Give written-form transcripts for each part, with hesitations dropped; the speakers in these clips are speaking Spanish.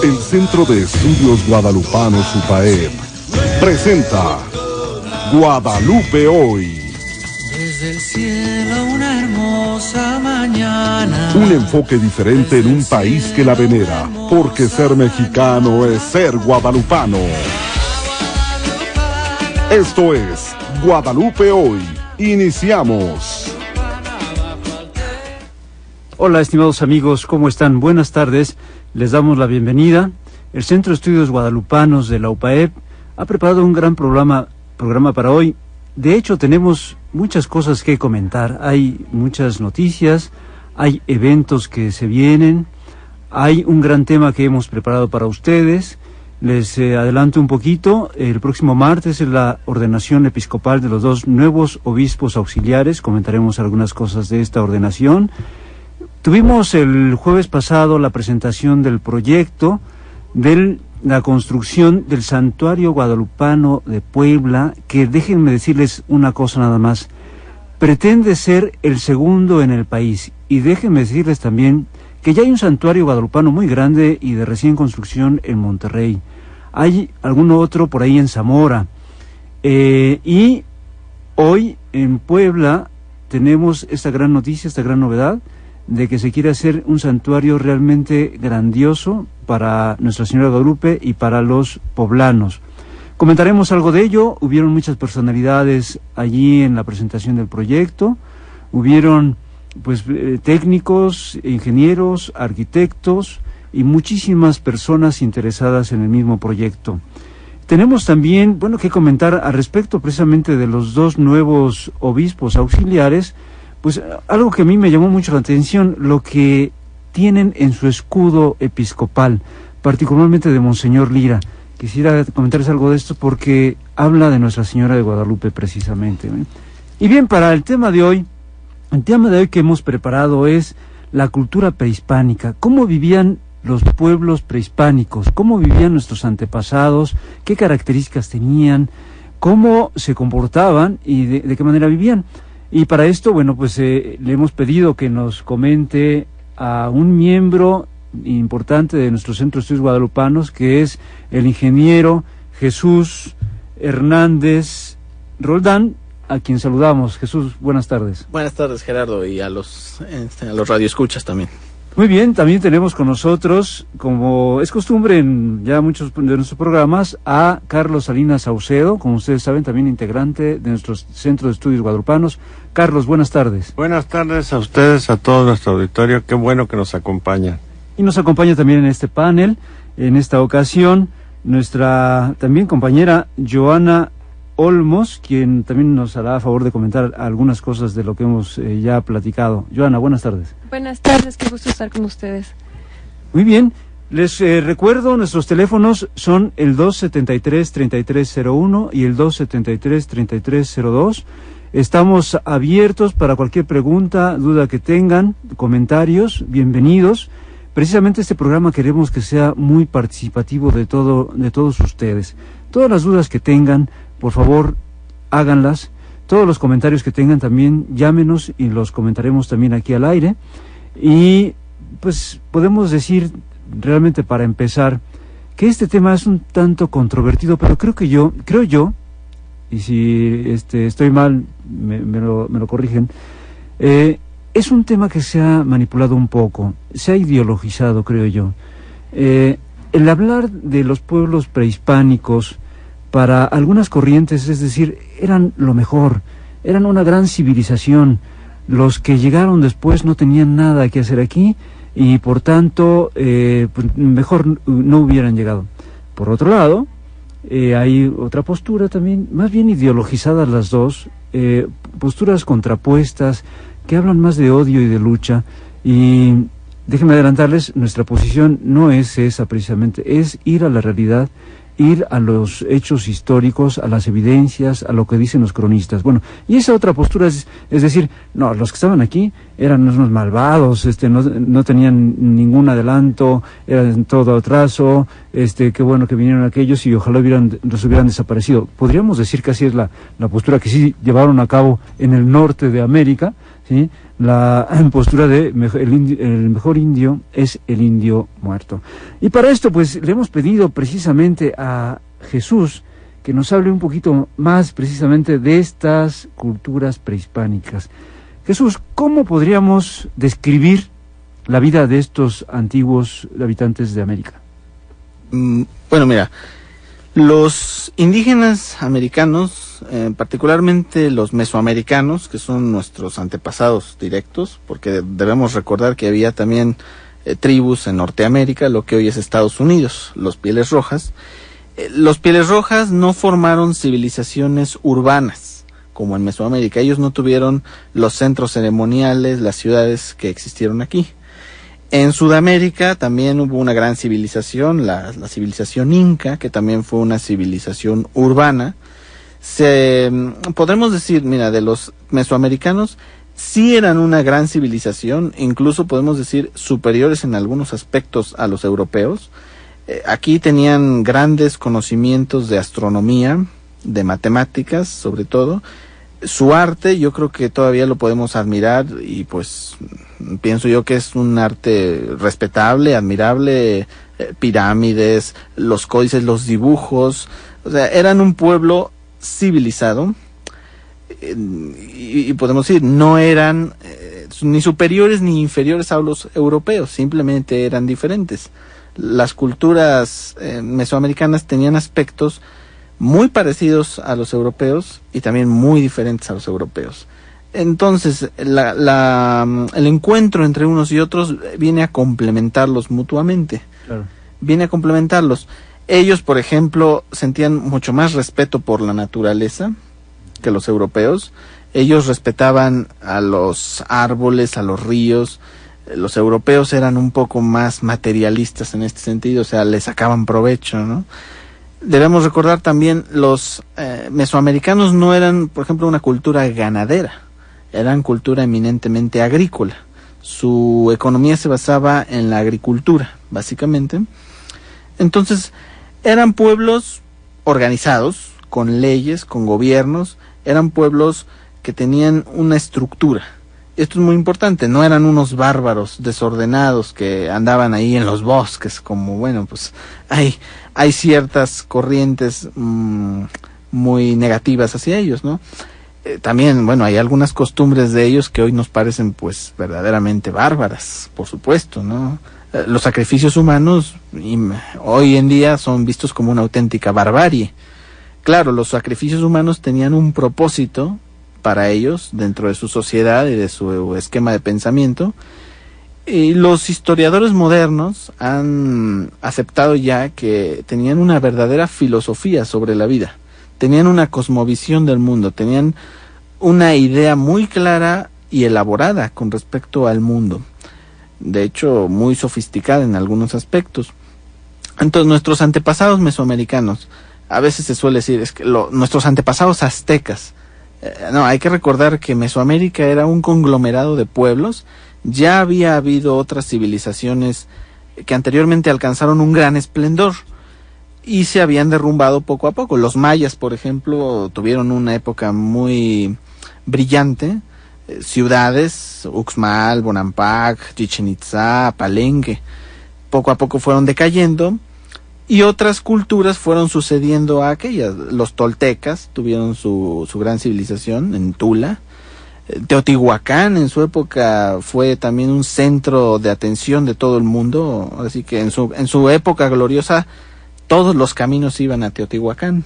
El Centro de Estudios Guadalupanos UPAEP presenta Guadalupe Hoy. Desde el cielo una hermosa mañana. Un enfoque diferente en un país que la venera, porque ser mexicano es ser guadalupano. Esto es Guadalupe Hoy. Iniciamos. Hola, estimados amigos, ¿cómo están? Buenas tardes. Les damos la bienvenida. El Centro de Estudios Guadalupanos de la UPAEP ha preparado un gran programa para hoy. De hecho, tenemos muchas cosas que comentar. Hay muchas noticias, hay eventos que se vienen, hay un gran tema que hemos preparado para ustedes. Les adelanto un poquito. El próximo martes es la ordenación episcopal de los dos nuevos obispos auxiliares. Comentaremos algunas cosas de esta ordenación. Tuvimos el jueves pasado la presentación del proyecto de la construcción del Santuario Guadalupano de Puebla, que déjenme decirles una cosa nada más, pretende ser el segundo en el país, y déjenme decirles también que ya hay un santuario guadalupano muy grande y de recién construcción en Monterrey, hay alguno otro por ahí en Zamora, y hoy en Puebla tenemos esta gran noticia, esta gran novedad, de que se quiere hacer un santuario realmente grandioso para Nuestra Señora de Guadalupe y para los poblanos. Comentaremos algo de ello. Hubieron muchas personalidades allí en la presentación del proyecto, hubieron pues técnicos, ingenieros, arquitectos y muchísimas personas interesadas en el mismo proyecto. Tenemos también, que comentar al respecto precisamente de los dos nuevos obispos auxiliares. Pues algo que a mí me llamó mucho la atención, lo que tienen en su escudo episcopal, particularmente de Monseñor Lira. Quisiera comentarles algo de esto porque habla de Nuestra Señora de Guadalupe precisamente. Y bien, para el tema de hoy que hemos preparado es la cultura prehispánica. ¿Cómo vivían los pueblos prehispánicos? ¿Cómo vivían nuestros antepasados? ¿Qué características tenían? ¿Cómo se comportaban y de qué manera vivían? Y para esto, le hemos pedido que nos comente a un miembro importante de nuestro Centro de Estudios Guadalupanos, que es el ingeniero Jesús Hernández Roldán, a quien saludamos. Jesús, buenas tardes. Buenas tardes, Gerardo, y a los radioescuchas también. Muy bien, también tenemos con nosotros, como es costumbre en ya muchos de nuestros programas, a Carlos Salinas Saucedo, como ustedes saben, también integrante de nuestro Centro de Estudios Guadalupanos. Carlos, buenas tardes. Buenas tardes a ustedes, a todo nuestro auditorio, qué bueno que nos acompañan. Y nos acompaña también en este panel, en esta ocasión, nuestra también compañera Joana Olmos, quien también nos hará a favor de comentar algunas cosas de lo que hemos ya platicado. Joana, buenas tardes. Buenas tardes, qué gusto estar con ustedes. Muy bien, les recuerdo, nuestros teléfonos son el 273-3301 y el 273-3302. Estamos abiertos para cualquier pregunta, duda que tengan, comentarios, bienvenidos. Precisamente este programa queremos que sea muy participativo de todos ustedes. Todas las dudas que tengan, por favor, háganlas. Todos los comentarios que tengan también, llámenos y los comentaremos también aquí al aire. Y pues podemos decir, realmente para empezar, que este tema es un tanto controvertido, pero creo yo, y si estoy mal, me lo corrigen, es un tema que se ha manipulado un poco, se ha ideologizado, creo yo. El hablar de los pueblos prehispánicos, para algunas corrientes, es decir, eran lo mejor, eran una gran civilización. Los que llegaron después no tenían nada que hacer aquí y por tanto mejor no hubieran llegado. Por otro lado, hay otra postura también, más bien ideologizadas las dos, posturas contrapuestas que hablan más de odio y de lucha. Y déjenme adelantarles, nuestra posición no es esa precisamente, es ir a la realidad, ir a los hechos históricos, a las evidencias, a lo que dicen los cronistas. Y esa otra postura es decir, no, los que estaban aquí eran unos malvados, no tenían ningún adelanto, eran todo atraso, qué bueno que vinieron aquellos y ojalá los hubieran desaparecido. Podríamos decir que así es la postura que sí llevaron a cabo en el norte de América, ¿sí? La postura de el mejor indio es el indio muerto. Y para esto, pues, le hemos pedido precisamente a Jesús que nos hable un poquito más precisamente de estas culturas prehispánicas. Jesús, ¿cómo podríamos describir la vida de estos antiguos habitantes de América? Bueno, mira, los indígenas americanos, particularmente los mesoamericanos, que son nuestros antepasados directos, porque debemos recordar que había también tribus en Norteamérica, lo que hoy es Estados Unidos, los Pieles Rojas. Los Pieles Rojas no formaron civilizaciones urbanas, como en Mesoamérica. Ellos no tuvieron los centros ceremoniales, las ciudades que existieron aquí. En Sudamérica también hubo una gran civilización, la civilización inca, que también fue una civilización urbana. Podremos decir, mira, de los mesoamericanos, sí eran una gran civilización, incluso podemos decir superiores en algunos aspectos a los europeos. Aquí tenían grandes conocimientos de astronomía, de matemáticas, sobre todo. Su arte, yo creo que todavía lo podemos admirar, y pues pienso yo que es un arte respetable, admirable, pirámides, los códices, los dibujos. O sea, eran un pueblo civilizado, y podemos decir, no eran ni superiores ni inferiores a los europeos, simplemente eran diferentes. Las culturas mesoamericanas tenían aspectos muy parecidos a los europeos y también muy diferentes a los europeos. Entonces, el encuentro entre unos y otros viene a complementarlos mutuamente. Claro. Viene a complementarlos. Ellos, por ejemplo, sentían mucho más respeto por la naturaleza que los europeos. Ellos respetaban a los árboles, a los ríos. Los europeos eran un poco más materialistas en este sentido, o sea, le sacaban provecho, ¿no? Debemos recordar también, los mesoamericanos no eran, por ejemplo, una cultura ganadera, eran cultura eminentemente agrícola. Su economía se basaba en la agricultura, básicamente. Entonces, eran pueblos organizados, con leyes, con gobiernos, eran pueblos que tenían una estructura. Esto es muy importante, no eran unos bárbaros desordenados que andaban ahí en los bosques, como, bueno, pues hay ciertas corrientes muy negativas hacia ellos, ¿no? También, bueno, hay algunas costumbres de ellos que hoy nos parecen, pues, verdaderamente bárbaras, por supuesto, ¿no? Los sacrificios humanos hoy en día son vistos como una auténtica barbarie. Claro, los sacrificios humanos tenían un propósito para ellos dentro de su sociedad y de su esquema de pensamiento, y los historiadores modernos han aceptado ya que tenían una verdadera filosofía sobre la vida, tenían una cosmovisión del mundo, tenían una idea muy clara y elaborada con respecto al mundo, de hecho muy sofisticada en algunos aspectos. Entonces, nuestros antepasados mesoamericanos, a veces se suele decir, es que nuestros antepasados aztecas, no, hay que recordar que Mesoamérica era un conglomerado de pueblos. Ya había habido otras civilizaciones que anteriormente alcanzaron un gran esplendor y se habían derrumbado poco a poco. Los mayas, por ejemplo, tuvieron una época muy brillante. Ciudades, Uxmal, Bonampak, Chichen Itzá, Palenque, poco a poco fueron decayendo. Y otras culturas fueron sucediendo a aquellas. Los toltecas tuvieron su gran civilización en Tula. Teotihuacán en su época fue también un centro de atención de todo el mundo. Así que en su época gloriosa todos los caminos iban a Teotihuacán.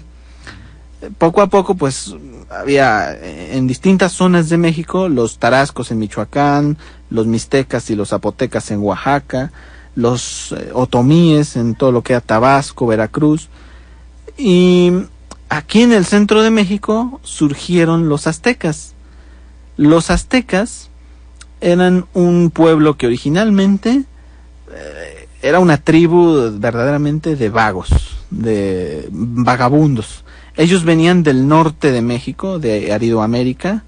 Poco a poco, pues, había en distintas zonas de México, los tarascos en Michoacán, los mixtecas y los zapotecas en Oaxaca, los otomíes en todo lo que era Tabasco, Veracruz, y aquí en el centro de México surgieron los aztecas. Los aztecas eran un pueblo que originalmente era una tribu verdaderamente de vagos, de vagabundos. Ellos venían del norte de México, de Aridoamérica.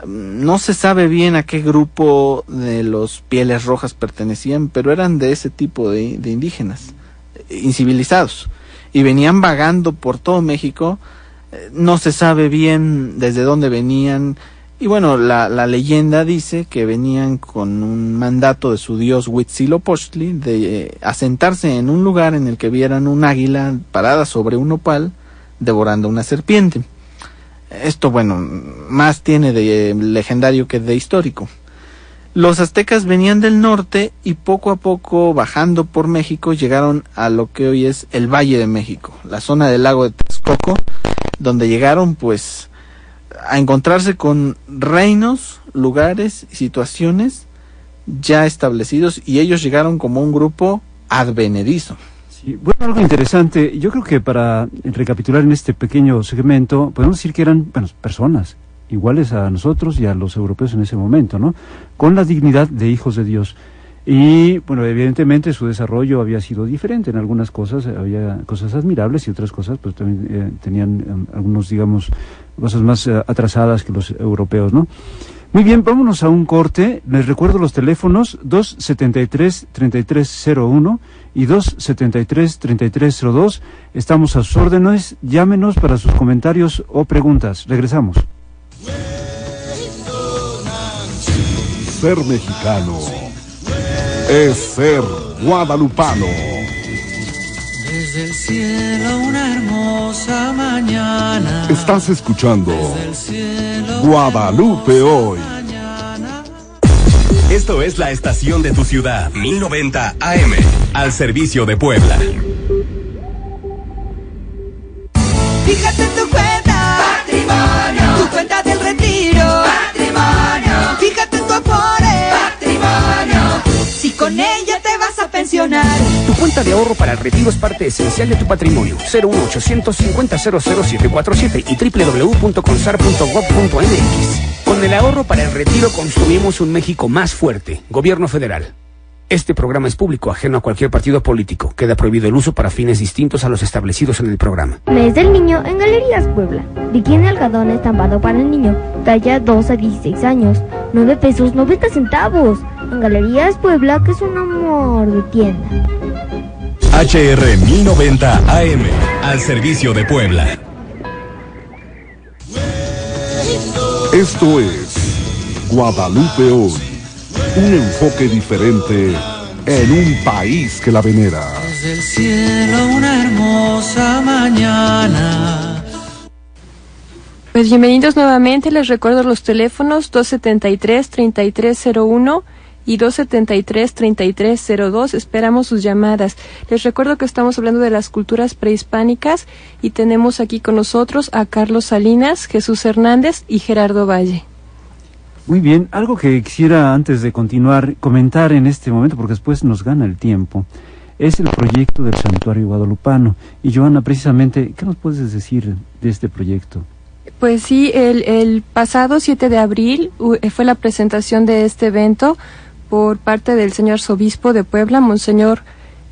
No se sabe bien a qué grupo de los Pieles Rojas pertenecían, pero eran de ese tipo de indígenas, incivilizados, y venían vagando por todo México. No se sabe bien desde dónde venían, Y bueno, la leyenda dice que venían con un mandato de su dios Huitzilopochtli de asentarse en un lugar en el que vieran un águila parada sobre un nopal devorando una serpiente. Esto, bueno, más tiene de legendario que de histórico. Los aztecas venían del norte y poco a poco, bajando por México, llegaron a lo que hoy es el Valle de México, la zona del lago de Texcoco, donde llegaron pues a encontrarse con reinos, lugares y situaciones ya establecidos, y ellos llegaron como un grupo advenedizo. Sí, bueno, algo interesante, yo creo que para recapitular en este pequeño segmento, podemos decir que eran, bueno, personas iguales a nosotros y a los europeos en ese momento, ¿no? Con la dignidad de hijos de Dios. Y, bueno, evidentemente su desarrollo había sido diferente. En algunas cosas había cosas admirables y otras cosas, pues también tenían algunos, digamos, cosas más atrasadas que los europeos, ¿no? Muy bien, vámonos a un corte. Les recuerdo los teléfonos 273-3301 y 273-3302. Estamos a sus órdenes. Llámenos para sus comentarios o preguntas. Regresamos. Ser mexicano es ser guadalupano. Desde el cielo una hermosa mañana. Estás escuchando Guadalupe Hoy. Esto es la estación de tu ciudad, 1090 AM, al servicio de Puebla. Fíjate en tu cuenta, patrimonio. Tu cuenta del retiro, patrimonio. Fíjate en tu Afore, patrimonio. Si con ella te vas a pensionar. Tu cuenta de ahorro para el retiro es parte esencial de tu patrimonio. 01800 500747 y www.consar.gov.mx. Con el ahorro para el retiro construimos un México más fuerte. Gobierno federal. Este programa es público, ajeno a cualquier partido político. Queda prohibido el uso para fines distintos a los establecidos en el programa. Mes del Niño en Galerías Puebla. Bikini algodón estampado para el niño. Talla 2 a 16 años. 9 pesos 90 centavos. En Galerías Puebla, que es un amor de tienda. HR 1090 AM, al servicio de Puebla. Esto es Guadalupe Hoy. Un enfoque diferente en un país que la venera. Desde el cielo una hermosa mañana. Pues bienvenidos nuevamente, les recuerdo los teléfonos 273-3301 y 273-3302, esperamos sus llamadas. Les recuerdo que estamos hablando de las culturas prehispánicas y tenemos aquí con nosotros a Carlos Salinas, Jesús Hernández y Gerardo Valle. Muy bien, algo que quisiera antes de continuar comentar en este momento, porque después nos gana el tiempo, es el proyecto del Santuario Guadalupano. Y Joana, precisamente, ¿qué nos puedes decir de este proyecto? Pues sí, el pasado 7 de abril fue la presentación de este evento por parte del señor arzobispo de Puebla, Monseñor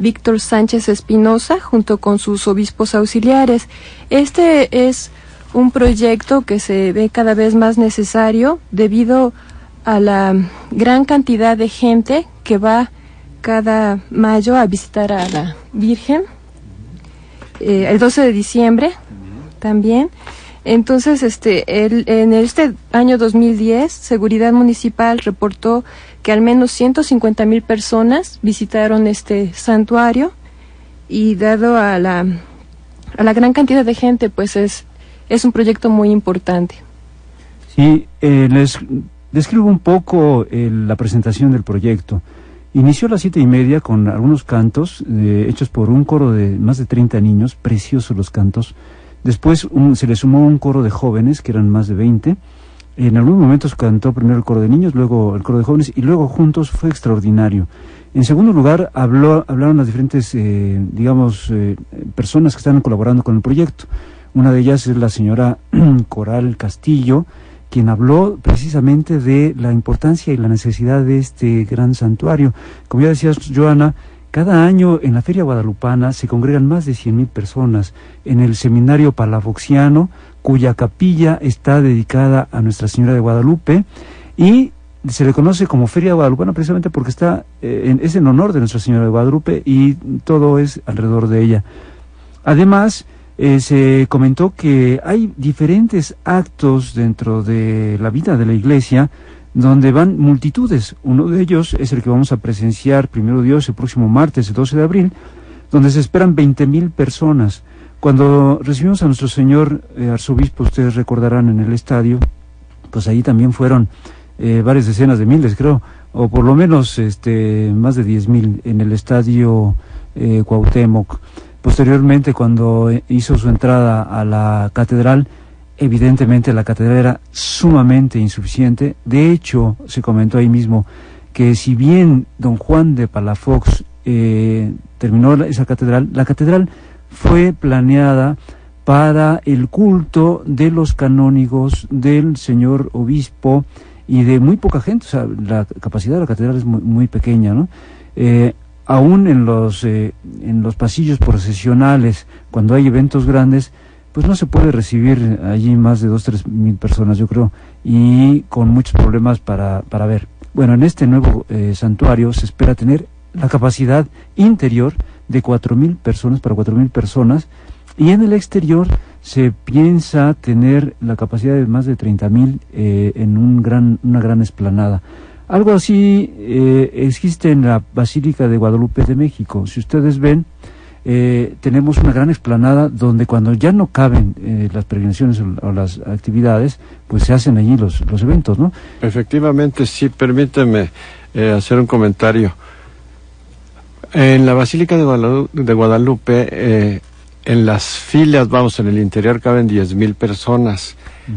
Víctor Sánchez Espinosa, junto con sus obispos auxiliares. Este es un proyecto que se ve cada vez más necesario debido a la gran cantidad de gente que va cada mayo a visitar a la Virgen, el 12 de diciembre también. Entonces, en este año 2010, Seguridad Municipal reportó que al menos 150,000 personas visitaron este santuario, y dado a la gran cantidad de gente, pues es un proyecto muy importante. Sí, les describo un poco la presentación del proyecto. Inició a las 7:30 con algunos cantos hechos por un coro de más de 30 niños, preciosos los cantos. Después se le sumó un coro de jóvenes, que eran más de 20. En algunos momentos cantó primero el coro de niños, luego el coro de jóvenes, y luego juntos. Fue extraordinario. En segundo lugar, hablaron las diferentes, personas que están colaborando con el proyecto. Una de ellas es la señora Coral Castillo, quien habló precisamente de la importancia y la necesidad de este gran santuario. Como ya decías, Joana, cada año en la Feria Guadalupana se congregan más de 100,000 personas en el Seminario Palafoxiano, cuya capilla está dedicada a Nuestra Señora de Guadalupe, y se le conoce como Feria Guadalupana precisamente porque es en honor de Nuestra Señora de Guadalupe y todo es alrededor de ella. Además, se comentó que hay diferentes actos dentro de la vida de la iglesia donde van multitudes. Uno de ellos es el que vamos a presenciar, primero Dios, el próximo martes, el 12 de abril, donde se esperan 20,000 personas. Cuando recibimos a nuestro señor arzobispo, ustedes recordarán, en el estadio, pues ahí también fueron varias decenas de miles, creo, o por lo menos más de 10,000 en el estadio Cuauhtémoc. Posteriormente, cuando hizo su entrada a la catedral, evidentemente la catedral era sumamente insuficiente. De hecho, se comentó ahí mismo que si bien don Juan de Palafox terminó esa catedral, la catedral fue planeada para el culto de los canónigos, del señor obispo y de muy poca gente. O sea, la capacidad de la catedral es muy, muy pequeña, ¿no? Aún en los pasillos procesionales, cuando hay eventos grandes, pues no se puede recibir allí más de 2,000-3,000 personas, yo creo, y con muchos problemas para ver. Bueno, en este nuevo santuario se espera tener la capacidad interior de 4,000 personas, para 4,000 personas, y en el exterior se piensa tener la capacidad de más de 30,000 en una gran explanada. Algo así existe en la Basílica de Guadalupe de México. Si ustedes ven, tenemos una gran explanada donde cuando ya no caben las peregrinaciones o las actividades, pues se hacen allí los eventos, ¿no? Efectivamente, sí, permíteme hacer un comentario. En la Basílica de Guadalupe, en las filas, en el interior caben 10,000 personas.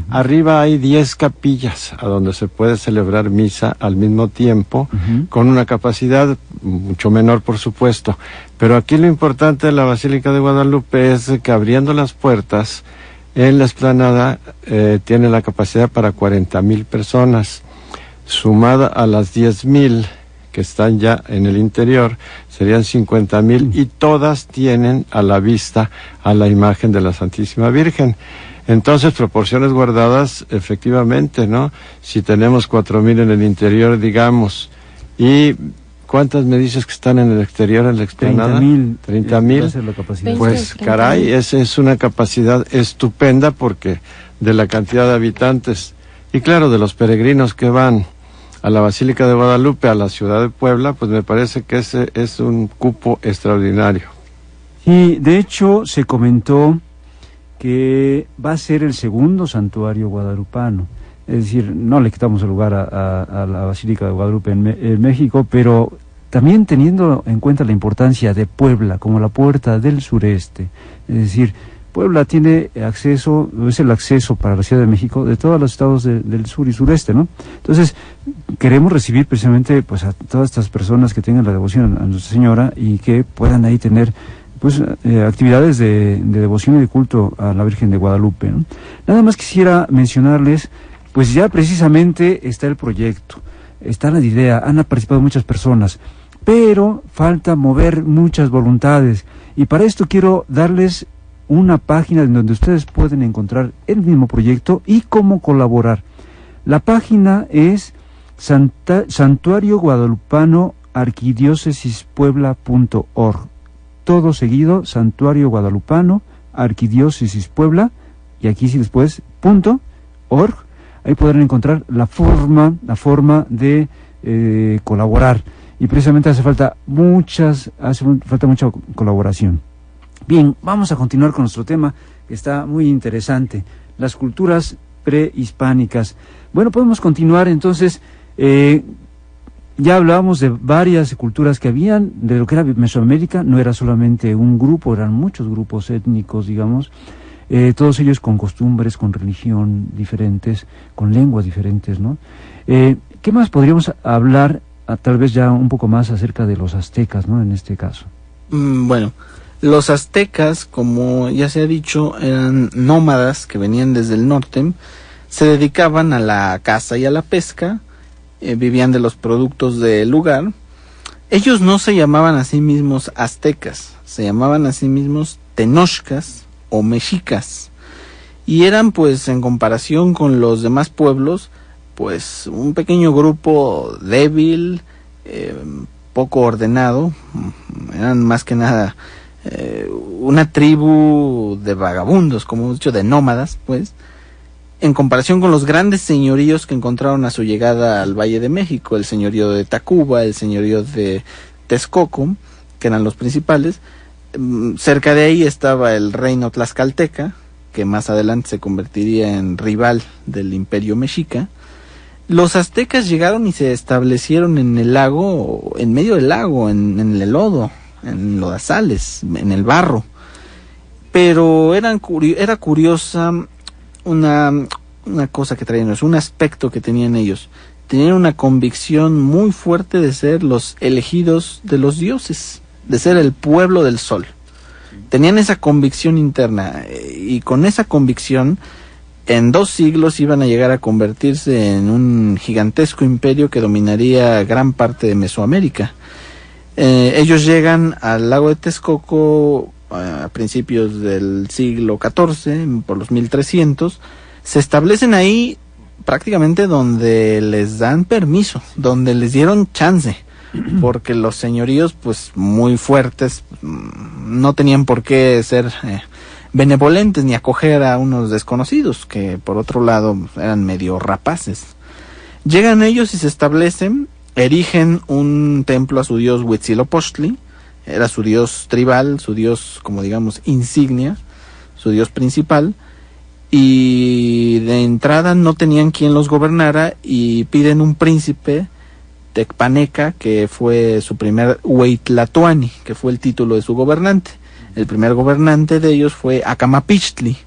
Arriba hay 10 capillas a donde se puede celebrar misa al mismo tiempo, con una capacidad mucho menor, por supuesto. Pero aquí lo importante de la Basílica de Guadalupe es que abriendo las puertas en la explanada tiene la capacidad para 40,000 personas. Sumada a las 10,000 que están ya en el interior, serían 50,000, y todas tienen a la vista a la imagen de la Santísima Virgen. Entonces, proporciones guardadas, efectivamente, ¿no? Si tenemos 4,000 en el interior, digamos, y ¿cuántas me dices que están en el exterior, en la explanada? 30,000. Pues, caray, esa es una capacidad estupenda, porque de la cantidad de habitantes, y claro, de los peregrinos que van a la Basílica de Guadalupe, a la ciudad de Puebla, pues me parece que ese es un cupo extraordinario. Y de hecho se comentó que va a ser el segundo santuario guadalupano. Es decir, no le quitamos el lugar a la Basílica de Guadalupe en México, pero también teniendo en cuenta la importancia de Puebla como la puerta del sureste. Es decir, Puebla tiene acceso, es el acceso para la Ciudad de México de todos los estados del sur y sureste, ¿no? Entonces, queremos recibir precisamente pues a todas estas personas que tengan la devoción a Nuestra Señora y que puedan ahí tener pues actividades de devoción y de culto a la Virgen de Guadalupe, ¿no? Nada más quisiera mencionarles, pues ya precisamente está el proyecto, está la idea, han participado muchas personas, pero falta mover muchas voluntades, y para esto quiero darles una página en donde ustedes pueden encontrar el mismo proyecto y cómo colaborar. La página es Santuario Guadalupano Arquidiócesispuebla.org. Todo seguido, Santuario Guadalupano Arquidiócesis Puebla, y aquí sí después .org. Ahí podrán encontrar la forma de colaborar, y precisamente hace falta mucha colaboración. Bien, vamos a continuar con nuestro tema, que está muy interesante, las culturas prehispánicas. Bueno, podemos continuar entonces. Ya hablábamos de varias culturas que habían, de lo que era Mesoamérica. No era solamente un grupo, eran muchos grupos étnicos, digamos, todos ellos con costumbres, con religión diferentes, con lenguas diferentes, ¿no? ¿Qué más podríamos hablar, tal vez ya un poco más acerca de los aztecas, ¿no? En este caso. Bueno, los aztecas, como ya se ha dicho, eran nómadas que venían desde el norte, se dedicaban a la caza y a la pesca, vivían de los productos del lugar. Ellos no se llamaban a sí mismos aztecas, se llamaban a sí mismos tenochcas o mexicas, y eran, pues, en comparación con los demás pueblos, pues un pequeño grupo débil, poco ordenado. Eran más que nada una tribu de vagabundos, como hemos dicho, de nómadas, pues, en comparación con los grandes señoríos que encontraron a su llegada al Valle de México, el señorío de Tacuba, el señorío de Texcoco, que eran los principales. Cerca de ahí estaba el reino tlaxcalteca, que más adelante se convertiría en rival del imperio mexica. Los aztecas llegaron y se establecieron en el lago, en medio del lago, en el lodo, en lodazales, en el barro. Pero era curiosa una cosa que traían ellos, un aspecto que tenían ellos. Tenían una convicción muy fuerte de ser los elegidos de los dioses, de ser el pueblo del sol. Tenían esa convicción interna, y con esa convicción en 2 siglos iban a llegar a convertirse en un gigantesco imperio que dominaría gran parte de Mesoamérica. Ellos llegan al lago de Texcoco a principios del siglo XIV, por los 1300, se establecen ahí prácticamente donde les dan permiso, donde les dieron chance, porque los señoríos, pues muy fuertes, no tenían por qué ser benevolentes ni acoger a unos desconocidos, que por otro lado eran medio rapaces. Llegan ellos y se establecen, erigen un templo a su dios Huitzilopochtli, era su dios tribal, su dios, como digamos, insignia, su dios principal, y de entrada no tenían quien los gobernara y piden un príncipe, Tecpaneca, que fue su primer Hueytlatoani, que fue el título de su gobernante. El primer gobernante de ellos fue Acamapichtli,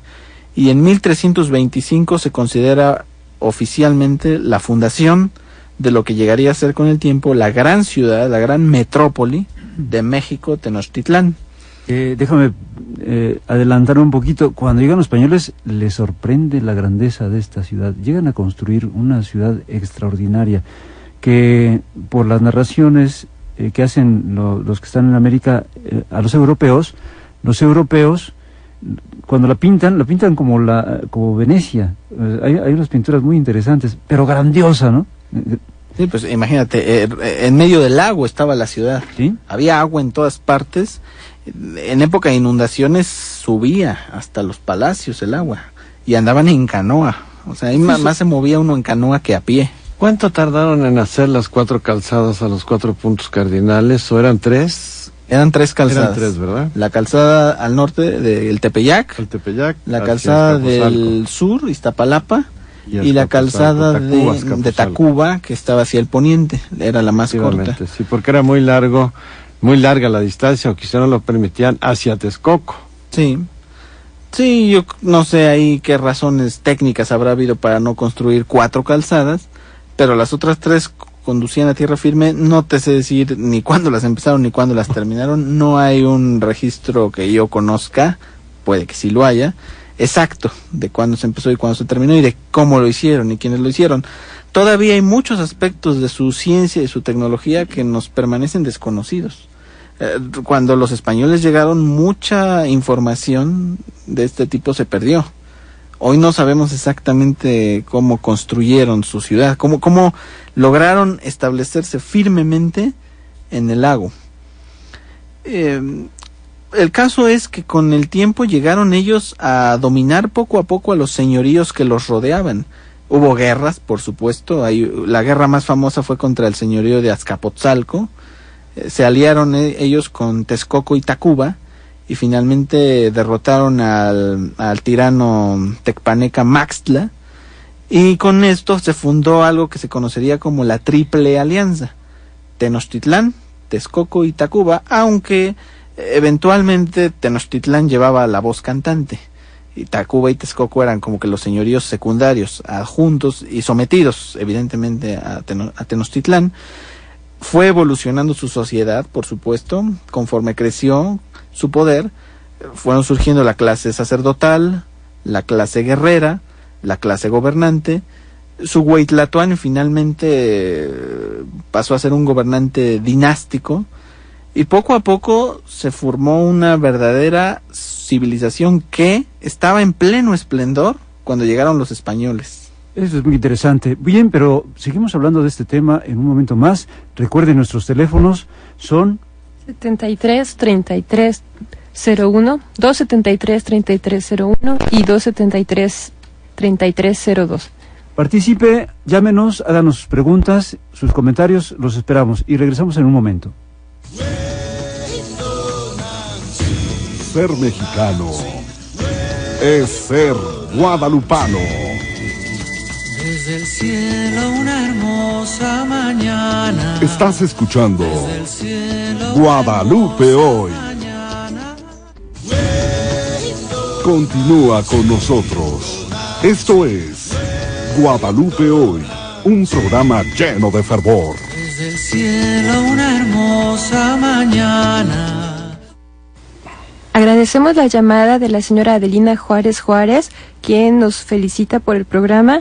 y en 1325 se considera oficialmente la fundación de lo que llegaría a ser con el tiempo la gran ciudad, la gran metrópoli de México, Tenochtitlán. Déjame adelantar un poquito. Cuando llegan los españoles, les sorprende la grandeza de esta ciudad. Llegan a construir una ciudad extraordinaria que, por las narraciones que hacen los que están en América a los europeos cuando la pintan como Venecia. Hay unas pinturas muy interesantes, pero grandiosa, ¿no? Sí, pues imagínate, en medio del lago estaba la ciudad. ¿Sí? Había agua en todas partes. En época de inundaciones subía hasta los palacios el agua, y andaban en canoa. O sea, ahí más se movía uno en canoa que a pie. ¿Cuánto tardaron en hacer las 4 calzadas a los 4 puntos cardinales? ¿O eran 3? Eran 3 calzadas. Eran 3, ¿verdad? La calzada al norte del Tepeyac, la calzada del sur, Iztapalapa, y la calzada de Tacuba, que estaba hacia el poniente, era la más corta. Sí, porque era muy larga la distancia, o quizá no lo permitían, hacia Texcoco. Sí, yo no sé ahí qué razones técnicas habrá habido para no construir 4 calzadas, pero las otras 3 conducían a tierra firme. No te sé decir ni cuándo las empezaron ni cuándo las terminaron. No hay un registro que yo conozca, puede que sí lo haya, exacto de cuándo se empezó y cuándo se terminó, y de cómo lo hicieron y quiénes lo hicieron. Todavía hay muchos aspectos de su ciencia y su tecnología que nos permanecen desconocidos. Cuando los españoles llegaron, mucha información de este tipo se perdió. Hoy no sabemos exactamente cómo construyeron su ciudad, cómo lograron establecerse firmemente en el lago. El caso es que con el tiempo llegaron ellos a dominar poco a poco a los señoríos que los rodeaban. Hubo guerras, por supuesto. La guerra más famosa fue contra el señorío de Azcapotzalco. Se aliaron ellos con Texcoco y Tacuba, y finalmente derrotaron al tirano Tecpaneca Maxtla, y con esto se fundó algo que se conocería como la Triple Alianza: Tenochtitlán, Texcoco y Tacuba, aunque eventualmente Tenochtitlán llevaba la voz cantante, y Tacuba y Texcoco eran como que los señoríos secundarios, adjuntos y sometidos evidentemente a Tenochtitlán. Fue evolucionando su sociedad, por supuesto, conforme creció su poder. Fueron surgiendo la clase sacerdotal, la clase guerrera, la clase gobernante. Su Hueytlatoani finalmente pasó a ser un gobernante dinástico, y poco a poco se formó una verdadera civilización que estaba en pleno esplendor cuando llegaron los españoles. Eso es muy interesante. Bien, pero seguimos hablando de este tema en un momento más. Recuerden, nuestros teléfonos son 73 33 01, 273-3301 y 273-3302. Participe, llámenos, háganos sus preguntas, sus comentarios, los esperamos y regresamos en un momento. Ser mexicano es ser guadalupano. Desde el cielo una hermosa mañana. Estás escuchando Guadalupe Hoy. Continúa con nosotros. Esto es Guadalupe Hoy, un programa lleno de fervor. Desde el cielo una hermosa mañana. Agradecemos la llamada de la señora Adelina Juárez Juárez, quien nos felicita por el programa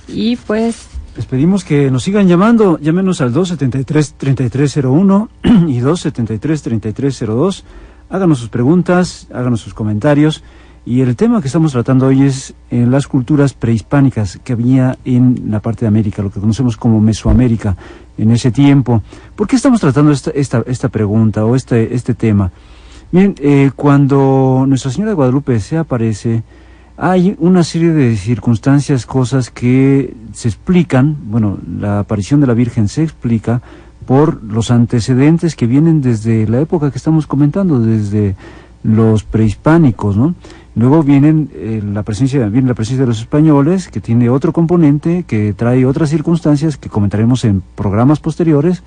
y pues... Les pedimos que nos sigan llamando, llámenos al 273-3301 y 273-3302, háganos sus preguntas, háganos sus comentarios, y el tema que estamos tratando hoy es las culturas prehispánicas que había en la parte de América, lo que conocemos como Mesoamérica en ese tiempo. ¿Por qué estamos tratando esta pregunta o este tema? Bien, cuando Nuestra Señora de Guadalupe se aparece, hay una serie de circunstancias, cosas que se explican, bueno, la aparición de la Virgen se explica por los antecedentes que vienen desde la época que estamos comentando, desde los prehispánicos, ¿no? Luego viene la presencia de los españoles, que tiene otro componente, que trae otras circunstancias que comentaremos en programas posteriores,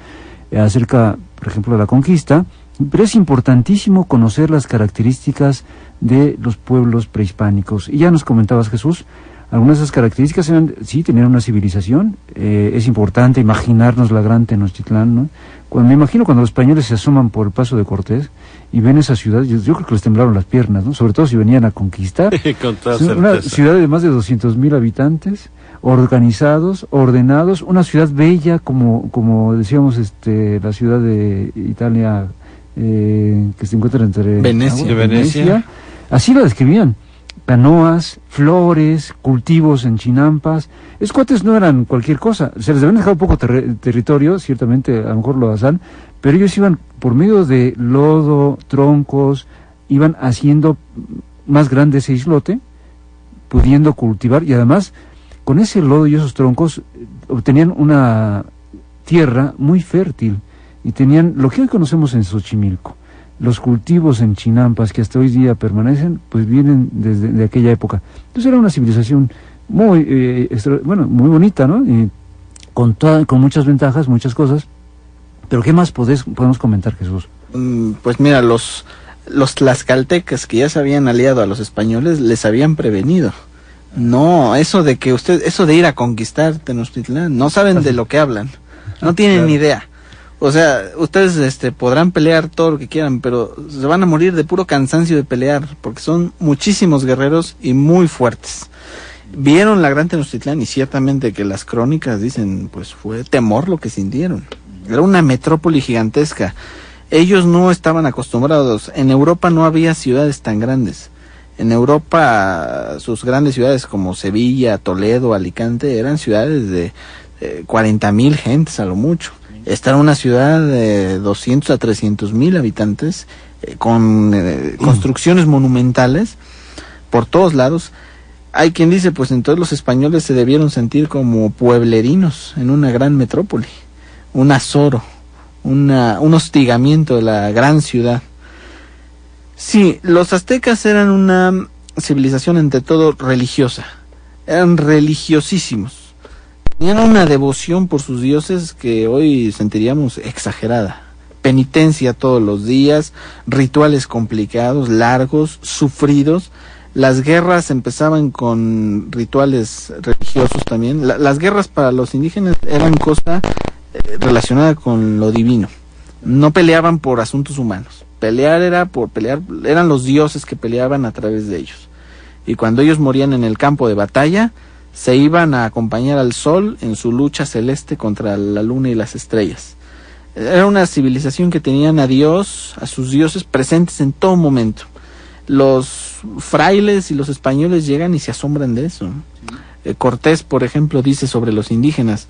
acerca, por ejemplo, de la conquista. Pero es importantísimo conocer las características de los pueblos prehispánicos. Y ya nos comentabas, Jesús, algunas de esas características tenían una civilización. Es importante imaginarnos la gran Tenochtitlán, ¿no? Me imagino cuando los españoles se asoman por el paso de Cortés y ven esa ciudad, yo creo que les temblaron las piernas, ¿no? Sobre todo si venían a conquistar. Con toda Una certeza. ciudad de más de 200,000 habitantes, organizados, ordenados, una ciudad bella, como decíamos, la ciudad de Italia, que se encuentra entre Venecia. Así la describían: canoas, flores, cultivos en chinampas. Esos cuates no eran cualquier cosa, se les habían dejado poco territorio, ciertamente, a lo mejor lo hacen, pero ellos iban por medio de lodo, troncos, iban haciendo más grande ese islote, pudiendo cultivar, y además con ese lodo y esos troncos obtenían una tierra muy fértil, y tenían lo que hoy conocemos en Xochimilco. Los cultivos en chinampas que hasta hoy día permanecen, pues vienen desde aquella época. Entonces era una civilización muy muy bonita, ¿no? Y con muchas ventajas, muchas cosas. Pero ¿qué más podemos comentar, Jesús? Pues mira, los tlaxcaltecas que ya se habían aliado a los españoles les habían prevenido. No, eso de ir a conquistar Tenochtitlán, no saben de lo que hablan, no tienen ni idea. O sea, ustedes podrán pelear todo lo que quieran, pero se van a morir de puro cansancio de pelear, porque son muchísimos guerreros y muy fuertes. Vieron la gran Tenochtitlán y ciertamente que las crónicas dicen, pues fue temor lo que sintieron. Era una metrópoli gigantesca. Ellos no estaban acostumbrados. En Europa no había ciudades tan grandes. En Europa, sus grandes ciudades como Sevilla, Toledo, Alicante, eran ciudades de 40,000 gentes a lo mucho. Esta era una ciudad de 200 a 300,000 habitantes, con construcciones monumentales por todos lados. Hay quien dice, pues entonces los españoles se debieron sentir como pueblerinos en una gran metrópoli, un azoro, un hostigamiento de la gran ciudad. Sí, los aztecas eran una civilización ante todo religiosa, eran religiosísimos. Tenían una devoción por sus dioses que hoy sentiríamos exagerada. Penitencia todos los días, rituales complicados, largos, sufridos. Las guerras empezaban con rituales religiosos también. Las guerras para los indígenas eran cosa relacionada con lo divino. No peleaban por asuntos humanos. Pelear era por pelear, eran los dioses que peleaban a través de ellos. Y cuando ellos morían en el campo de batalla, se iban a acompañar al sol en su lucha celeste contra la luna y las estrellas. Era una civilización que tenían a Dios, a sus dioses presentes en todo momento. Los frailes y los españoles llegan y se asombran de eso. Cortés, por ejemplo, dice sobre los indígenas,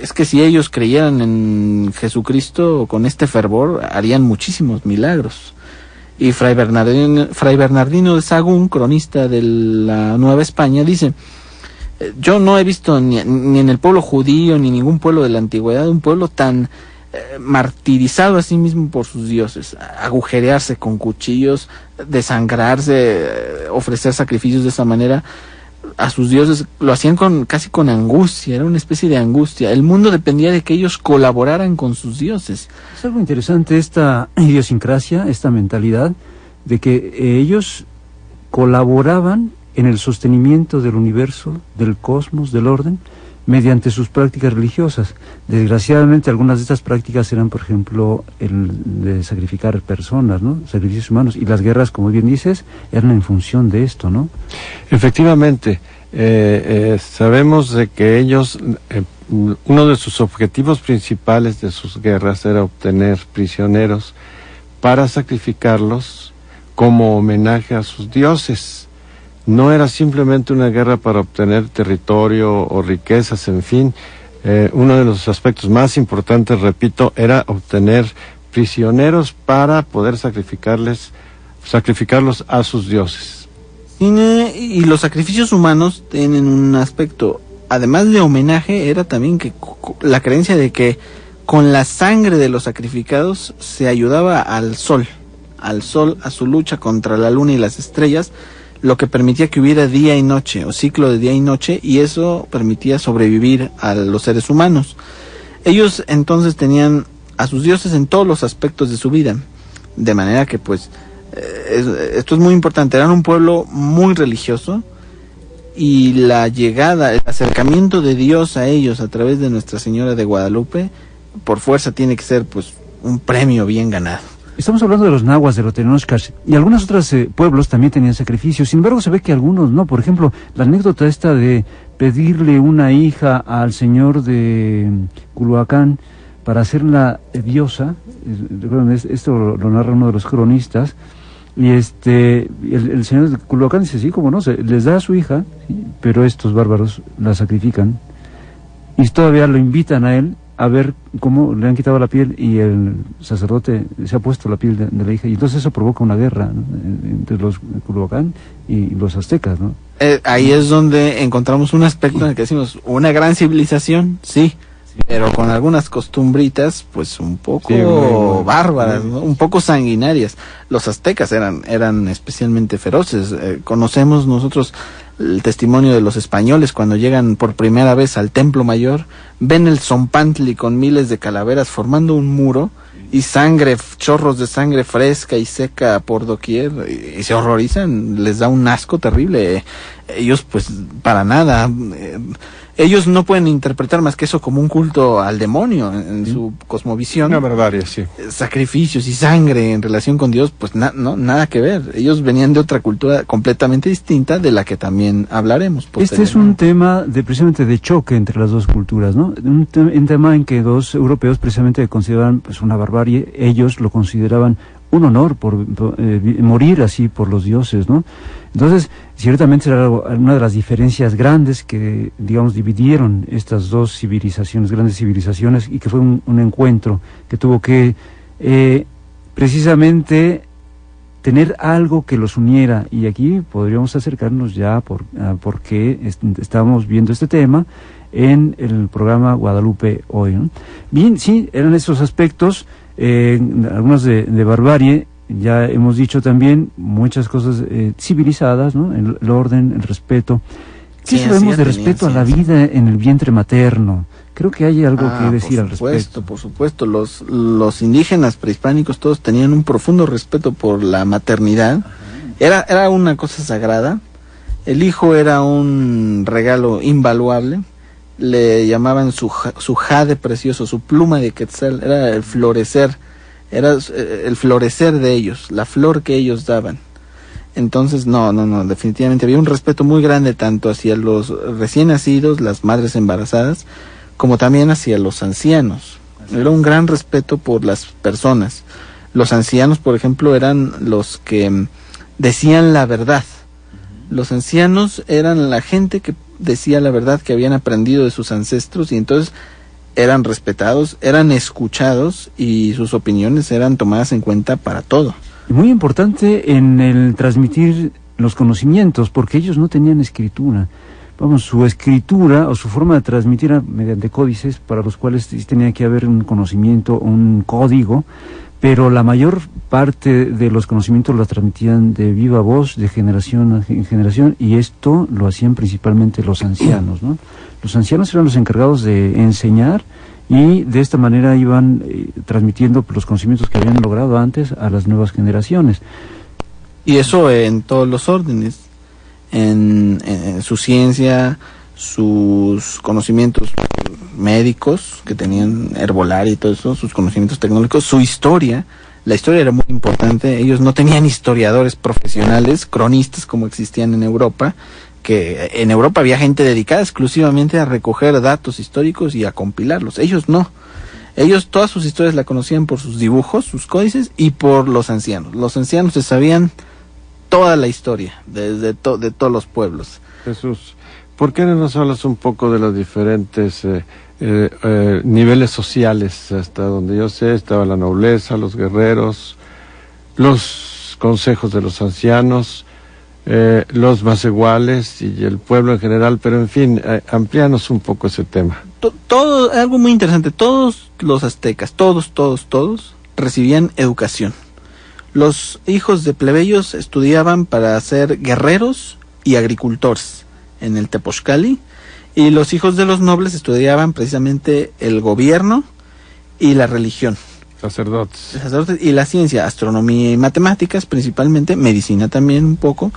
es que si ellos creyeran en Jesucristo con este fervor, harían muchísimos milagros. Y Fray Bernardino de Sahagún, cronista de la Nueva España, dice: yo no he visto ni en el pueblo judío ni ningún pueblo de la antigüedad un pueblo tan martirizado a sí mismo por sus dioses, agujerearse con cuchillos, desangrarse, ofrecer sacrificios de esa manera a sus dioses. Lo hacían casi con angustia, era una especie de angustia. El mundo dependía de que ellos colaboraran con sus dioses. Es algo interesante esta idiosincrasia, esta mentalidad de que ellos colaboraban en el sostenimiento del universo, del cosmos, del orden, mediante sus prácticas religiosas. Desgraciadamente algunas de estas prácticas eran, por ejemplo, el de sacrificar personas, ¿no? Sacrificios humanos, y las guerras, como bien dices, eran en función de esto, ¿no? Efectivamente, sabemos de que ellos, uno de sus objetivos principales de sus guerras era obtener prisioneros para sacrificarlos como homenaje a sus dioses. No era simplemente una guerra para obtener territorio o riquezas, en fin. Uno de los aspectos más importantes, repito, era obtener prisioneros para poder sacrificarlos a sus dioses. Y los sacrificios humanos tienen un aspecto, además de homenaje, era también que la creencia de que con la sangre de los sacrificados se ayudaba al sol, a su lucha contra la luna y las estrellas, lo que permitía que hubiera día y noche, o ciclo de día y noche, y eso permitía sobrevivir a los seres humanos. Ellos entonces tenían a sus dioses en todos los aspectos de su vida, de manera que pues esto es muy importante. Eran un pueblo muy religioso, y la llegada, el acercamiento de Dios a ellos a través de Nuestra Señora de Guadalupe, por fuerza tiene que ser pues un premio bien ganado. Estamos hablando de los nahuas, de los tenochcas, y algunos otros pueblos también tenían sacrificios. Sin embargo, se ve que algunos no. Por ejemplo, la anécdota esta de pedirle una hija al señor de Culhuacán para hacerla diosa, esto lo narra uno de los cronistas, y el señor de Culhuacán dice: sí, cómo no, les da a su hija, ¿sí? Pero estos bárbaros la sacrifican, y todavía lo invitan a él a ver cómo le han quitado la piel, y el sacerdote se ha puesto la piel de la hija, y entonces eso provoca una guerra, ¿no?, entre los Culhuacán y los aztecas, ¿no? Ahí es donde encontramos un aspecto en el que decimos una gran civilización, sí, pero con algunas costumbritas pues un poco bárbaras, ¿no?, un poco sanguinarias. Los aztecas eran especialmente feroces. Conocemos nosotros el testimonio de los españoles cuando llegan por primera vez al Templo Mayor, ven el Zompantli con miles de calaveras formando un muro, y chorros de sangre fresca y seca por doquier, y se horrorizan, les da un asco terrible. Ellos pues para nada, ellos no pueden interpretar más que eso como un culto al demonio en su cosmovisión. Una barbarie, sí. Sacrificios y sangre en relación con Dios, pues nada que ver. Ellos venían de otra cultura completamente distinta, de la que también hablaremos. Este es un tema precisamente de choque entre las dos culturas, ¿no? Un tema en que dos europeos precisamente consideraban pues una barbarie. Ellos lo consideraban un honor por morir así por los dioses, ¿no? Entonces, ciertamente era una de las diferencias grandes que, digamos, dividieron estas dos civilizaciones, grandes civilizaciones, y que fue un encuentro que tuvo que precisamente tener algo que los uniera. Y aquí podríamos acercarnos ya a por qué estábamos viendo este tema en el programa Guadalupe Hoy, ¿no? Bien, sí, eran esos aspectos, algunos de barbarie. Ya hemos dicho también muchas cosas civilizadas, ¿no? El orden, el respeto. ¿Qué sabemos de respeto a la vida en el vientre materno? Creo que hay algo que decir al respecto. Por supuesto, los indígenas prehispánicos todos tenían un profundo respeto por la maternidad. Era una cosa sagrada. El hijo era un regalo invaluable. Le llamaban su jade precioso, su pluma de quetzal, era el florecer de ellos, la flor que ellos daban. Entonces, no, definitivamente había un respeto muy grande tanto hacia los recién nacidos, las madres embarazadas, como también hacia los ancianos. Era un gran respeto por las personas. Los ancianos, por ejemplo, eran los que decían la verdad. Los ancianos eran la gente que decía la verdad, que habían aprendido de sus ancestros, y entonces eran respetados, eran escuchados, y sus opiniones eran tomadas en cuenta para todo. Muy importante en el transmitir los conocimientos, porque ellos no tenían escritura. Vamos, su escritura o su forma de transmitir era mediante códices, para los cuales tenía que haber un conocimiento, un código, pero la mayor parte de los conocimientos los transmitían de viva voz, de generación en generación, y esto lo hacían principalmente los ancianos, ¿no? Los ancianos eran los encargados de enseñar, y de esta manera iban transmitiendo los conocimientos que habían logrado antes a las nuevas generaciones. Y eso en todos los órdenes, en su ciencia, sus conocimientos médicos que tenían herbolaria y todo eso, sus conocimientos tecnológicos, su historia. La historia era muy importante. Ellos no tenían historiadores profesionales, cronistas como existían en Europa, que en Europa había gente dedicada exclusivamente a recoger datos históricos y a compilarlos. Ellos no. Ellos todas sus historias la conocían por sus dibujos, sus códices, y por los ancianos. Los ancianos se sabían toda la historia de todos los pueblos. Jesús, ¿por qué no nos hablas un poco de los diferentes niveles sociales? Hasta donde yo sé, estaba la nobleza, los guerreros, los consejos de los ancianos, los más iguales y el pueblo en general, pero en fin, amplíanos un poco ese tema. Todo, algo muy interesante, todos los aztecas, todos recibían educación. Los hijos de plebeyos estudiaban para ser guerreros y agricultores en el Tepozcali, y los hijos de los nobles estudiaban precisamente el gobierno y la religión. Sacerdotes y la ciencia, astronomía y matemáticas principalmente, medicina también un poco.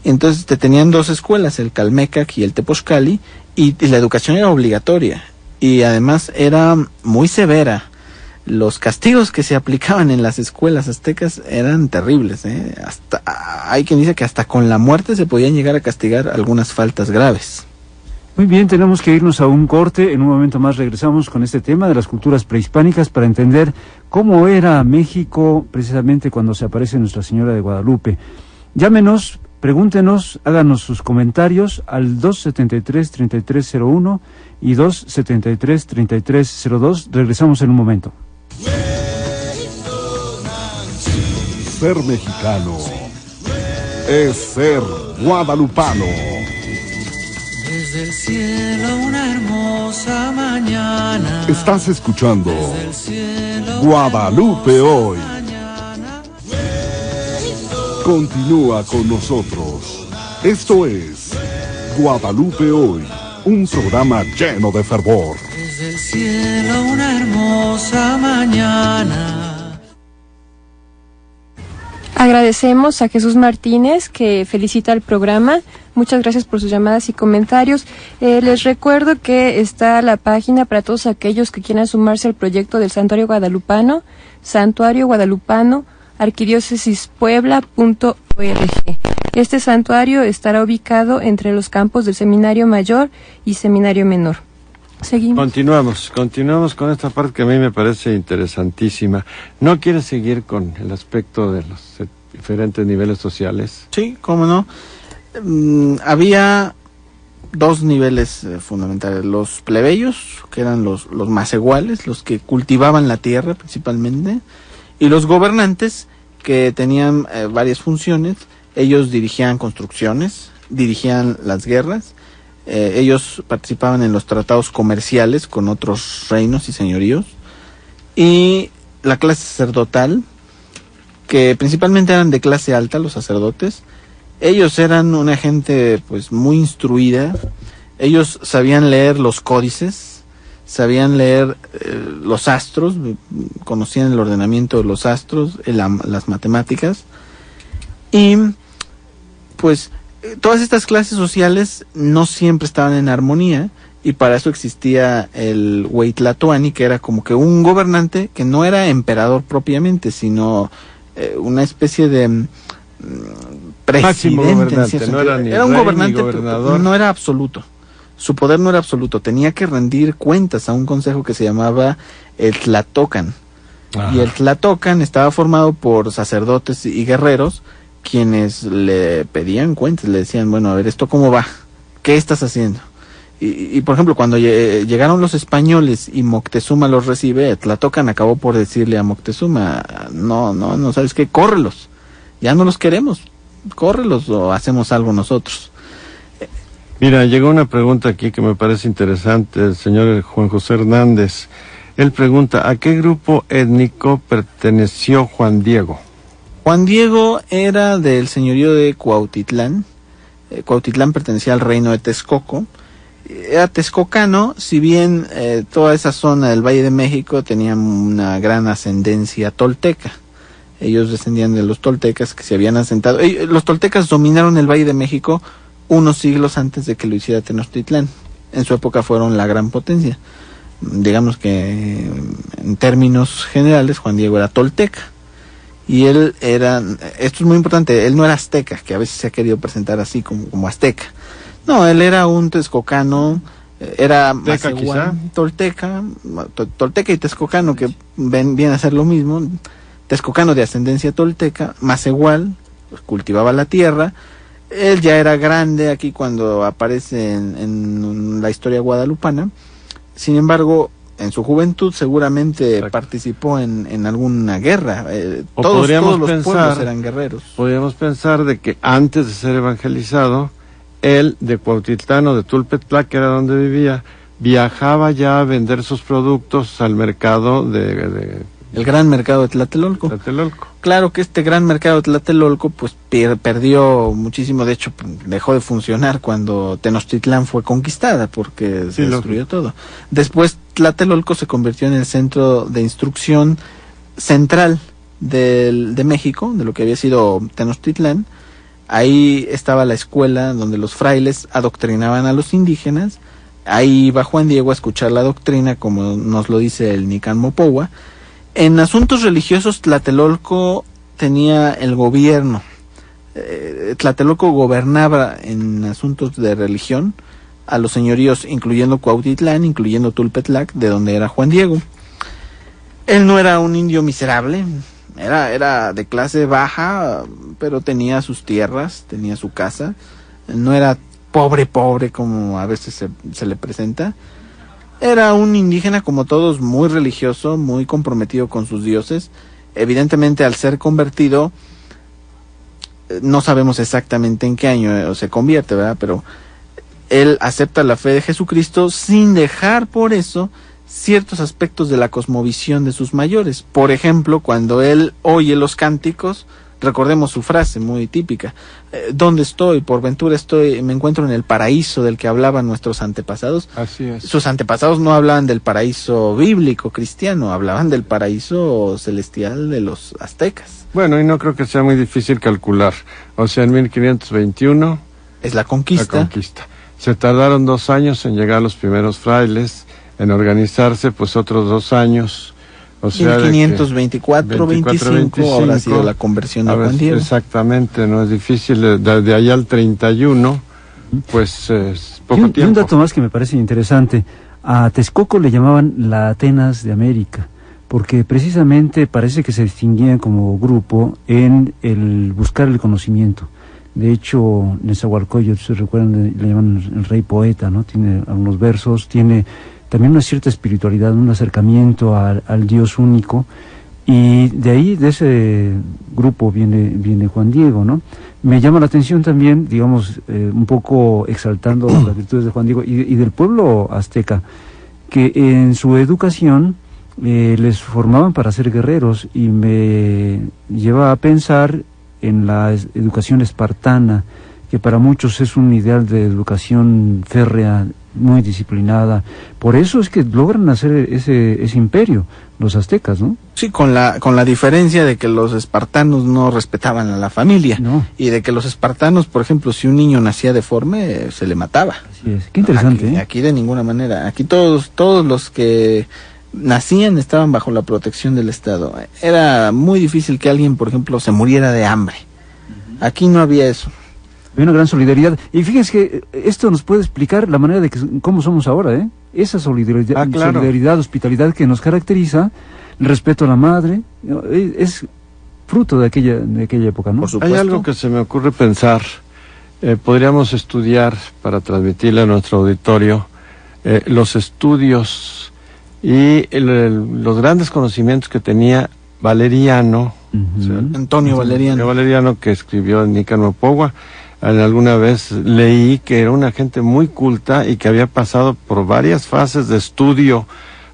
Entonces tenían dos escuelas, el Calmecac y el Tepozcali, y la educación era obligatoria y además era muy severa. Los castigos que se aplicaban en las escuelas aztecas eran terribles, hasta hay quien dice que hasta con la muerte se podían llegar a castigar algunas faltas graves. Muy bien, tenemos que irnos a un corte. En un momento más regresamos con este tema de las culturas prehispánicas para entender cómo era México precisamente cuando se aparece Nuestra Señora de Guadalupe. Llámenos, pregúntenos, háganos sus comentarios al 273-3301 y 273-3302. Regresamos en un momento. Ser mexicano es ser guadalupano. Desde el cielo una hermosa mañana. Estás escuchando Guadalupe Hoy. Continúa con nosotros. Esto es Guadalupe Hoy, un programa lleno de fervor. Desde el cielo una hermosa mañana. Agradecemos a Jesús Martínez, que felicita el programa. Muchas gracias por sus llamadas y comentarios. Les recuerdo que está la página para todos aquellos que quieran sumarse al proyecto del Santuario Guadalupano, Santuario Guadalupano, arquidiocesispuebla.org. Este santuario estará ubicado entre los campos del Seminario Mayor y Seminario Menor. Seguimos. Continuamos con esta parte que a mí me parece interesantísima. ¿No quieres seguir con el aspecto de los diferentes niveles sociales? Sí, cómo no. Había dos niveles fundamentales: los plebeyos, que eran los más iguales, los que cultivaban la tierra principalmente, y los gobernantes, que tenían varias funciones. Ellos dirigían construcciones, dirigían las guerras. Ellos participaban en los tratados comerciales con otros reinos y señoríos, y la clase sacerdotal, que principalmente eran de clase alta, los sacerdotes. Ellos eran una gente pues muy instruida. Ellos sabían leer los códices, sabían leer los astros, conocían el ordenamiento de los astros, las matemáticas, y pues todas estas clases sociales no siempre estaban en armonía, y para eso existía el Hueytlatoani, que era como que un gobernante que no era emperador propiamente, sino una especie de presidente. No era ni era un rey, gobernante, ni gobernador. no era absoluto. Su poder no era absoluto, tenía que rendir cuentas a un consejo que se llamaba el Tlatocan. Ajá. Y el Tlatocan estaba formado por sacerdotes y guerreros, quienes le pedían cuentas, le decían, bueno, a ver, ¿esto cómo va? ¿Qué estás haciendo? Y por ejemplo, cuando llegaron los españoles y Moctezuma los recibe, Tlatocan acabó por decirle a Moctezuma, no, ¿sabes qué? Córrelos, ya no los queremos, córrelos o hacemos algo nosotros. Mira, llegó una pregunta aquí que me parece interesante, el señor Juan José Hernández. Él pregunta, ¿a qué grupo étnico perteneció Juan Diego? Juan Diego era del señorío de Cuautitlán. Cuautitlán pertenecía al reino de Texcoco. Era texcocano, si bien toda esa zona del Valle de México tenía una gran ascendencia tolteca. Ellos descendían de los toltecas que se habían asentado. Los toltecas dominaron el Valle de México unos siglos antes de que lo hiciera Tenochtitlán. En su época fueron la gran potencia. Digamos que en términos generales Juan Diego era tolteca. Y él era, esto es muy importante, él no era azteca, que a veces se ha querido presentar así como azteca. No, él era un texcocano, era tolteca y texcocano, que viene a ser lo mismo. Texcocano de ascendencia tolteca, Macehual, pues, cultivaba la tierra. Él ya era grande aquí cuando aparece en la historia guadalupana. Sin embargo, en su juventud seguramente participó en alguna guerra. Todos los pueblos eran guerreros. Podríamos pensar de que antes de ser evangelizado, él de Cuautitlán o de Tulpetlac, que era donde vivía, viajaba ya a vender sus productos al mercado el gran mercado de Tlatelolco. Claro que este gran mercado de Tlatelolco pues perdió muchísimo, de hecho dejó de funcionar cuando Tenochtitlán fue conquistada porque se destruyó todo. Después Tlatelolco se convirtió en el centro de instrucción central de México, de lo que había sido Tenochtitlán. Ahí estaba la escuela donde los frailes adoctrinaban a los indígenas. Ahí iba Juan Diego a escuchar la doctrina, como nos lo dice el Nican Mopohua. En asuntos religiosos, Tlatelolco tenía el gobierno. Tlatelolco gobernaba en asuntos de religión a los señoríos, incluyendo Cuautitlán, incluyendo Tulpetlac, de donde era Juan Diego. Él no era un indio miserable, era de clase baja, pero tenía sus tierras, tenía su casa. No era pobre como a veces se le presenta. Era un indígena como todos, muy religioso, muy comprometido con sus dioses. Evidentemente, al ser convertido, no sabemos exactamente en qué año se convierte, ¿verdad? Pero él acepta la fe de Jesucristo sin dejar por eso ciertos aspectos de la cosmovisión de sus mayores. Por ejemplo, cuando él oye los cánticos, recordemos su frase muy típica: ¿dónde estoy? Por ventura me encuentro en el paraíso del que hablaban nuestros antepasados. Así es. Sus antepasados no hablaban del paraíso bíblico cristiano, hablaban del paraíso celestial de los aztecas. Bueno, y no creo que sea muy difícil calcular. O sea, en 1521 es la conquista. Se tardaron 2 años en llegar los primeros frailes, en organizarse pues otros 2 años. O sea, 1524-25 habrá sido la conversión de Juan Diego. Exactamente, no es difícil, de allá al 31, pues es poco tiempo. Y un dato más que me parece interesante: a Texcoco le llamaban la Atenas de América, porque precisamente parece que se distinguían como grupo en el buscar el conocimiento. De hecho, Nezahualcóyotl, si recuerdan, le llaman el rey poeta, ¿no? Tiene algunos versos, tiene también una cierta espiritualidad, un acercamiento al Dios único, y de ahí, de ese grupo viene Juan Diego, ¿no? Me llama la atención también, digamos, un poco exaltando las virtudes de Juan Diego y del pueblo azteca, que en su educación les formaban para ser guerreros, y me lleva a pensar en la educación espartana, que para muchos es un ideal de educación férrea, muy disciplinada. Por eso es que logran hacer ese imperio, los aztecas, ¿no? Sí, con la diferencia de que los espartanos no respetaban a la familia, y de que los espartanos, por ejemplo, si un niño nacía deforme, se le mataba. Así es, qué interesante. Aquí de ninguna manera. Aquí todos los que nacían estaban bajo la protección del Estado. Era muy difícil que alguien, por ejemplo, se muriera de hambre. Aquí no había eso. Hay una gran solidaridad. Y fíjense que esto nos puede explicar la manera de cómo somos ahora, ¿eh? Esa solidaridad, solidaridad, hospitalidad que nos caracteriza, el respeto a la madre, es fruto de aquella época, ¿no? Por supuesto. Hay algo que se me ocurre pensar. podríamos estudiar para transmitirle a nuestro auditorio los estudios y los grandes conocimientos que tenía Valeriano, o sea, Antonio Valeriano, que escribió en Nícanor Pogua. Alguna vez leí que era una gente muy culta y que había pasado por varias fases de estudio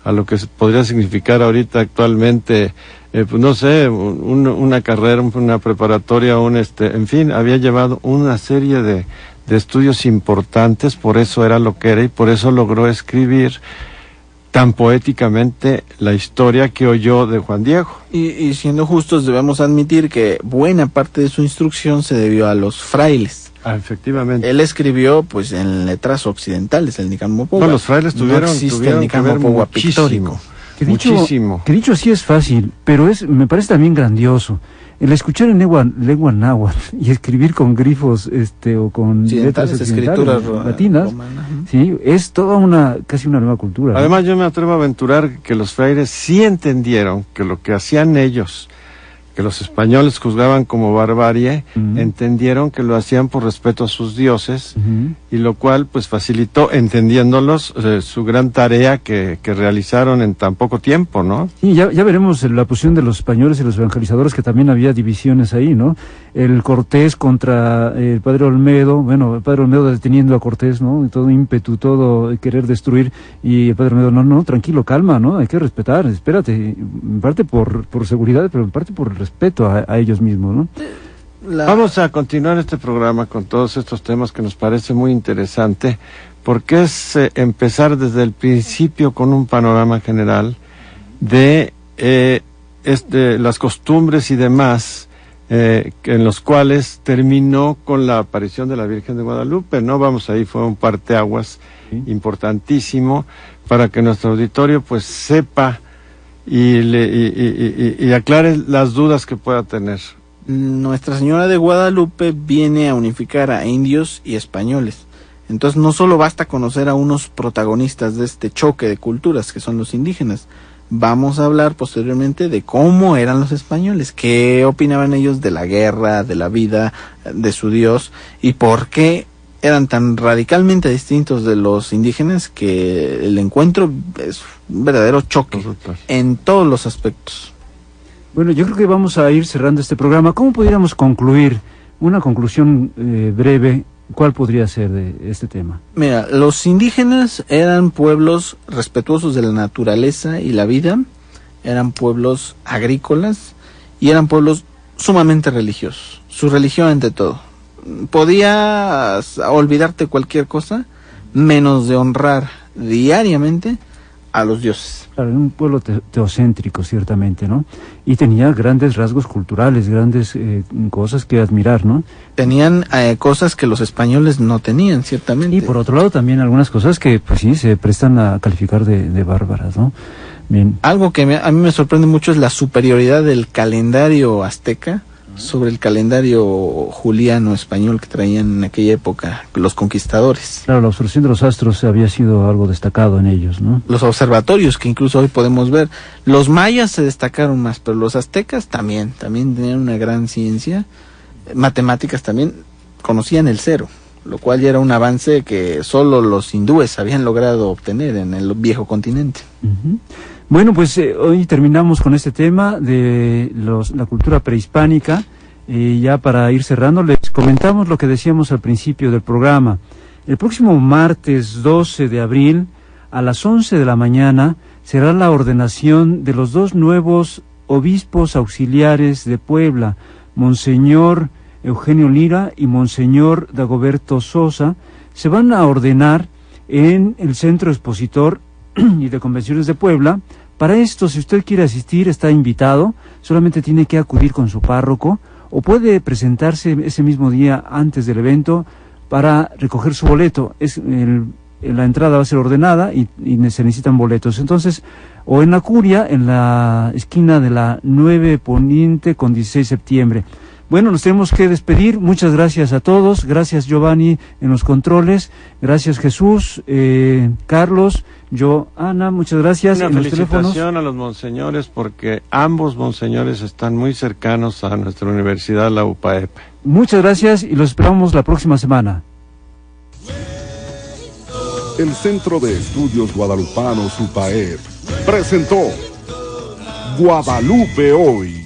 a lo que podría significar ahorita actualmente, pues no sé, una carrera, una preparatoria, en fin, había llevado una serie de estudios importantes, por eso era lo que era y por eso logró escribir tan poéticamente la historia que oyó de Juan Diego. Y siendo justos, debemos admitir que buena parte de su instrucción se debió a los frailes. Efectivamente. Él escribió, pues, en letras occidentales, el Nícanor Pogua. No, los frailes tuvieron el Nícanor Pogua pictórico. Muchísimo. Que dicho así es fácil, pero me parece también grandioso. El escuchar en lengua náhuatl y escribir con grifos o con letras escrituras latinas, sí, es toda casi una nueva cultura. Además, yo me atrevo a aventurar que los frailes sí entendieron que lo que hacían ellos, que los españoles juzgaban como barbarie, entendieron que lo hacían por respeto a sus dioses, y lo cual pues facilitó, entendiéndolos, su gran tarea que realizaron en tan poco tiempo, ¿no? Sí, ya veremos la posición de los españoles y los evangelizadores, que también había divisiones ahí, ¿no? El Cortés contra el padre Olmedo, el padre Olmedo deteniendo a Cortés, ¿no? Todo ímpetu, todo querer destruir, y el padre Olmedo, no, tranquilo, calma, ¿no? Hay que respetar, espérate, en parte por seguridad, pero en parte por respeto a ellos mismos, ¿no? Vamos a continuar este programa con todos estos temas que nos parece muy interesante, porque es empezar desde el principio con un panorama general de las costumbres y demás, en los cuales terminó con la aparición de la Virgen de Guadalupe, ¿no? Ahí fue un parteaguas importantísimo para que nuestro auditorio pues sepa y aclare las dudas que pueda tener. Nuestra Señora de Guadalupe viene a unificar a indios y españoles. Entonces no solo basta conocer a unos protagonistas de este choque de culturas, que son los indígenas. Vamos a hablar posteriormente de cómo eran los españoles, qué opinaban ellos de la guerra, de la vida, de su Dios, y por qué eran tan radicalmente distintos de los indígenas que el encuentro es un verdadero choque en todos los aspectos. Bueno, yo creo que vamos a ir cerrando este programa. ¿Cómo pudiéramos concluir? Una conclusión breve, ¿cuál podría ser de este tema? Mira, los indígenas eran pueblos respetuosos de la naturaleza y la vida, eran pueblos agrícolas y eran pueblos sumamente religiosos. Su religión ante todo. Podías olvidarte cualquier cosa menos de honrar diariamente a los dioses. Claro, un pueblo teocéntrico, ciertamente, ¿no? Y tenía grandes rasgos culturales, grandes cosas que admirar, ¿no? Tenían cosas que los españoles no tenían, ciertamente. Y por otro lado también algunas cosas que, pues sí, se prestan a calificar de bárbaras, ¿no? Bien. Algo que a mí me sorprende mucho es la superioridad del calendario azteca sobre el calendario juliano español que traían en aquella época los conquistadores. Claro, la observación de los astros había sido algo destacado en ellos, ¿no? Los observatorios que incluso hoy podemos ver. Los mayas se destacaron más, pero los aztecas también tenían una gran ciencia. Matemáticas también, conocían el cero, lo cual ya era un avance que solo los hindúes habían logrado obtener en el viejo continente. Bueno, pues hoy terminamos con este tema de la cultura prehispánica. Ya para ir cerrando, les comentamos lo que decíamos al principio del programa. El próximo martes 12 de abril, a las 11 de la mañana, será la ordenación de los 2 nuevos obispos auxiliares de Puebla, Monseñor Eugenio Lira y Monseñor Dagoberto Sosa. Se van a ordenar en el Centro Expositor y de Convenciones de Puebla. Para esto, si usted quiere asistir, está invitado, solamente tiene que acudir con su párroco o puede presentarse ese mismo día antes del evento para recoger su boleto. La entrada va a ser ordenada y se necesitan boletos. Entonces, o en la curia, en la esquina de la 9 Poniente con 16 de septiembre. Bueno, nos tenemos que despedir. Muchas gracias a todos. Gracias, Giovanni, en los controles. Gracias, Jesús, Carlos, Ana, muchas gracias. Una en los teléfonos. felicitación a los monseñores, porque ambos monseñores están muy cercanos a nuestra universidad, la UPAEP. Muchas gracias y los esperamos la próxima semana. El Centro de Estudios Guadalupanos UPAEP presentó Guadalupe Hoy.